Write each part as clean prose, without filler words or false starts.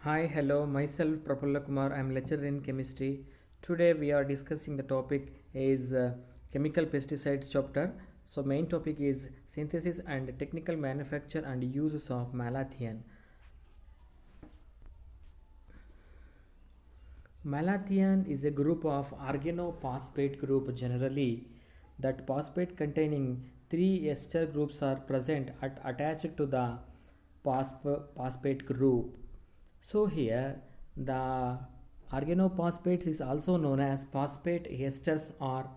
Hi, hello, myself Prafulla Kumar. I am lecturer in chemistry. Today we are discussing the topic is chemical pesticides chapter. So main topic is synthesis and technical manufacture and uses of malathion. Malathion is a group of organophosphate group generally that phosphate containing three ester groups are present attached to the phosphate group. So here the organophosphates is also known as phosphate esters or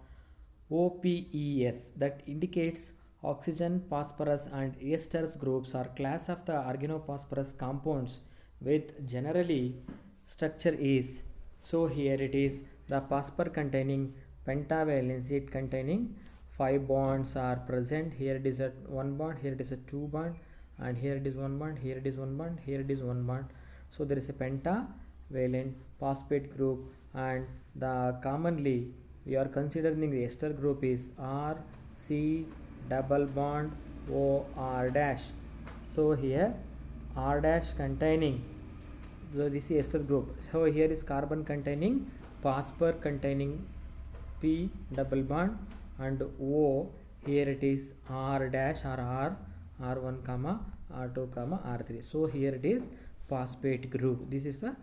OPES that indicates oxygen, phosphorus and esters groups are class of the organophosphorus compounds with generally structure is. So here it is the phosphor containing pentavalence, it containing 5 bonds are present. Here it is a 1 bond, here it is a 2 bond, and here it is 1 bond, here it is 1 bond, here it is 1 bond. So there is a pentavalent phosphate group, and the commonly we are considering the ester group is R C double bond O R dash. So here R dash containing, so this is ester group. So here is carbon containing phosphor containing P double bond, and O here it is R dash or R1 comma R2 comma R3. So here it is phosphate group. This is the,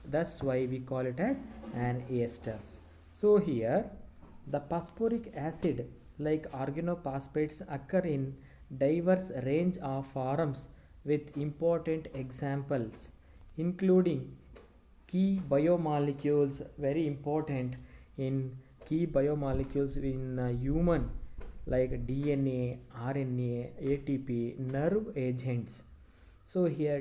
that's why we call it as an esters. So here the phosphoric acid like organophosphates occur in diverse range of forms with important examples including key biomolecules, very important in key biomolecules in human like DNA, RNA, ATP, nerve agents. So here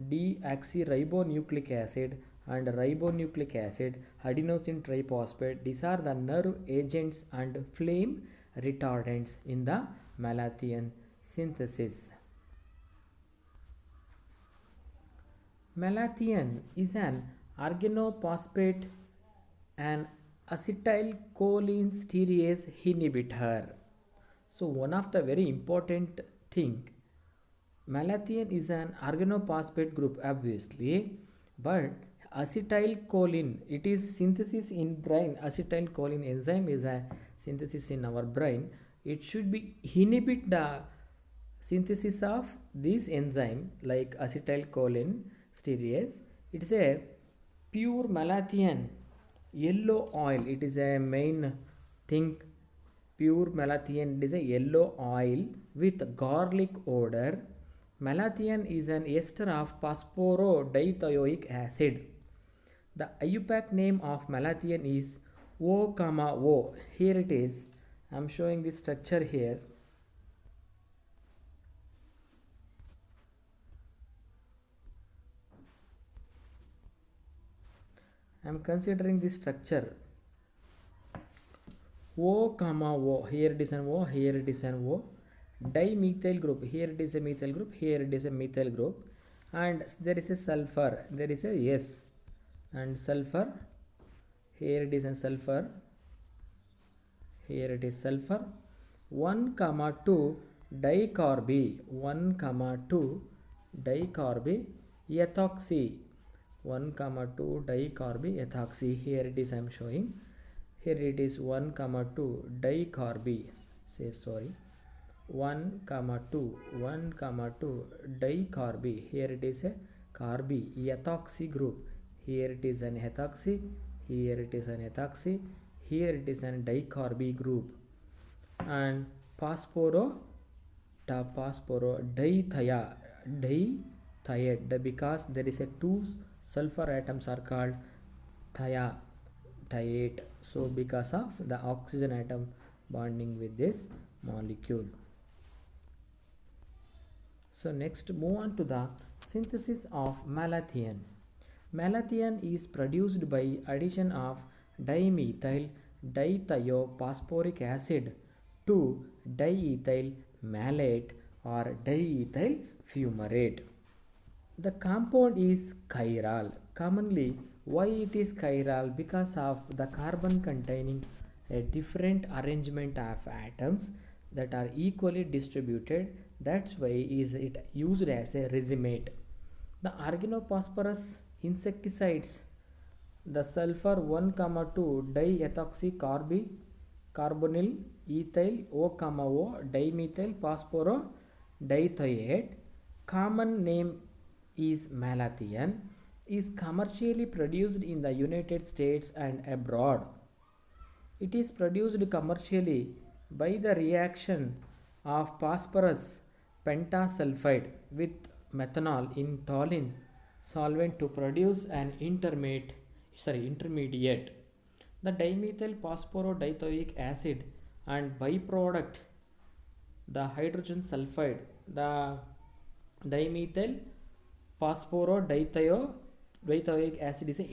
deoxyribonucleic acid and ribonucleic acid, adenosine triphosphate, these are the nerve agents and flame retardants in the malathion synthesis. Malathion is an organophosphate and acetylcholinesterase inhibitor. So one of the very important thing, malathion is an organophosphate group obviously, but acetylcholine, it is synthesis in brain. Acetylcholine enzyme is a synthesis in our brain. It should be inhibit the synthesis of this enzyme like acetylcholine stearase. It's a pure malathion yellow oil, it is a main thing. Pure malathion, it is a yellow oil with garlic odor. Malathion is an ester of phosphorodiethioic acid. The IUPAC name of malathion is O, O. Here it is. I am showing the structure here. I am considering this structure O, O. Here it is an O, here it is an O. Dimethyl group, here it is a methyl group, here it is a methyl group, and there is a sulfur, there is a S, and sulfur, here it is a sulfur, here it is sulfur. 1 comma 2 dicarby, 1 comma 2 dicarby ethoxy, 1 comma 2 dicarby ethoxy. Here it is I am showing. Here it is 1 comma 2 dicarby, say sorry, 1 comma 2 1 comma 2 dicarby. Here it is a carby ethoxy group. Here it is an ethoxy, here it is an ethoxy, here it is an dicarby group. And phosphoro dithiate, because there is a two sulfur atoms are called thiate. So because of the oxygen atom bonding with this molecule. So next move on to the synthesis of malathion. Malathion is produced by addition of dimethyl dithiophosporic acid to diethyl malate or diethyl fumarate. The compound is chiral. Commonly, why it is chiral? Because of the carbon containing a different arrangement of atoms that are equally distributed. That's why is it used as a racemate. The organophosphorus insecticides, the sulfur 1, 2 diethoxycarbonyl ethyl O, dimethyl phosphorodiethioate, common name is malathion, is commercially produced in the United States and abroad. It is produced commercially by the reaction of phosphorus pentasulfide with methanol in toluene solvent to produce an intermediate. The dimethyl phosphorodiethoic acid and byproduct, the hydrogen sulfide, the dimethyl phosphorodiethoic acid is an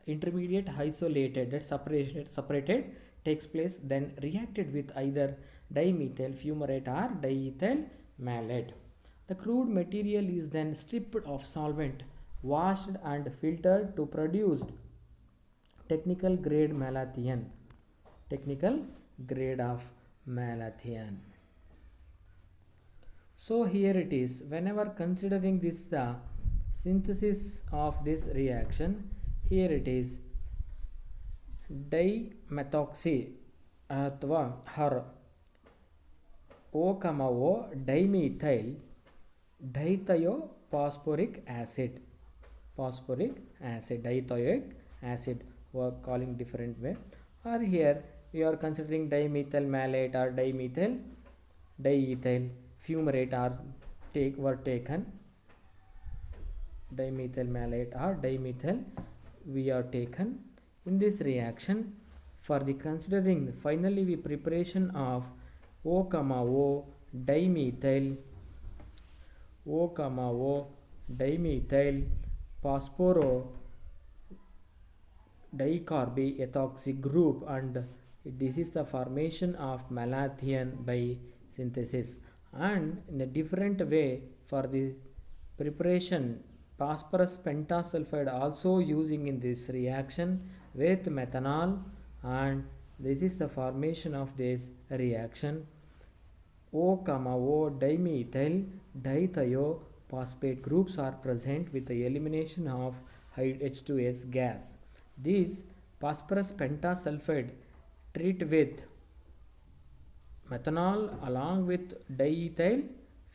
intermediate isolated that separated takes place, then reacted with either dimethyl fumarate or diethyl malate. The crude material is then stripped of solvent, washed and filtered to produce technical grade malathion. Technical grade of malathion. So here it is, whenever considering this synthesis of this reaction, here it is dimethoxy ಅಥವಾ ಹರ್ O, dimethyl diethiophosphoric acid, diethoic acid, we are calling different way, or here we are considering dimethyl malate or dimethyl diethyl fumarate were taken, dimethyl malate or dimethyl we are taken in this reaction. For the considering finally the preparation of O, dimethyl phosphoro dicarboethoxy group, and this is the formation of malathion by synthesis. And in a different way for the preparation, phosphorus pentasulfide also using in this reaction with methanol, and this is the formation of this reaction. O, dimethyl dithiiophosphate groups are present with the elimination of H2S gas. These phosphorus pentasulfide treat with methanol along with diethyl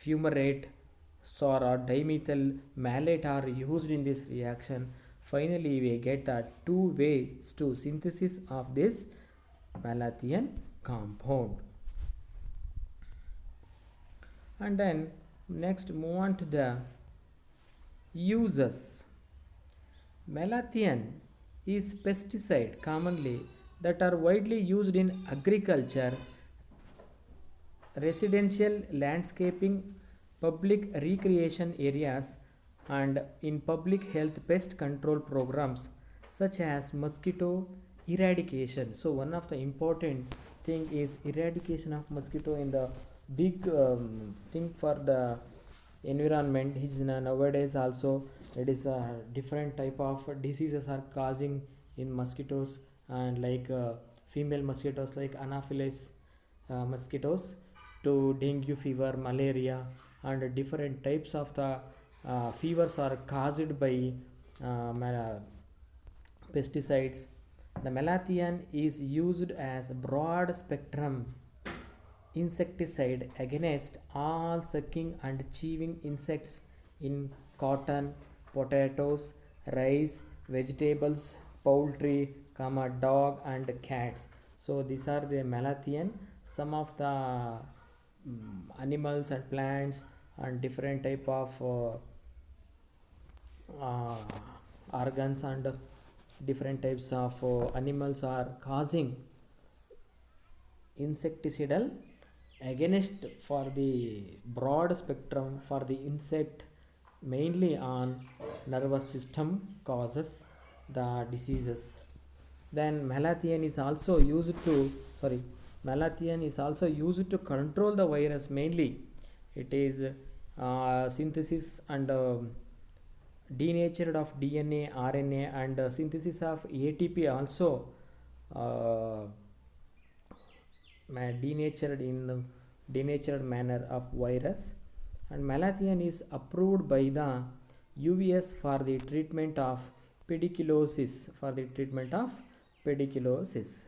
fumarate or dimethyl malate are used in this reaction. Finally we get the two ways to synthesis of this malathion compound. And then next move on to the uses. Malathion is pesticide commonly that are widely used in agriculture, residential landscaping, public recreation areas, and in public health pest control programs such as mosquito eradication. So one of the important thing is eradication of mosquito in the big thing for the environment is nowadays also it is a different type of diseases are causing in mosquitoes, and like female mosquitoes like anopheles mosquitoes to dengue fever, malaria, and different types of the fevers are caused by pesticides. The malathion is used as broad spectrum insecticide against all sucking and chewing insects in cotton, potatoes, rice, vegetables, poultry, dog and cats. So these are the malathion. Some of the animals and plants and different type of organs and different types of animals are causing insecticidal against for the broad spectrum for the insect, mainly on nervous system causes the diseases. Then malathion is also used to control the virus. Mainly it is synthesis and denatured of DNA, RNA, and synthesis of ATP also denatured manner of virus. And malathion is approved by the UVS for the treatment of pediculosis.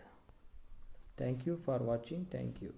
Thank you for watching. Thank you.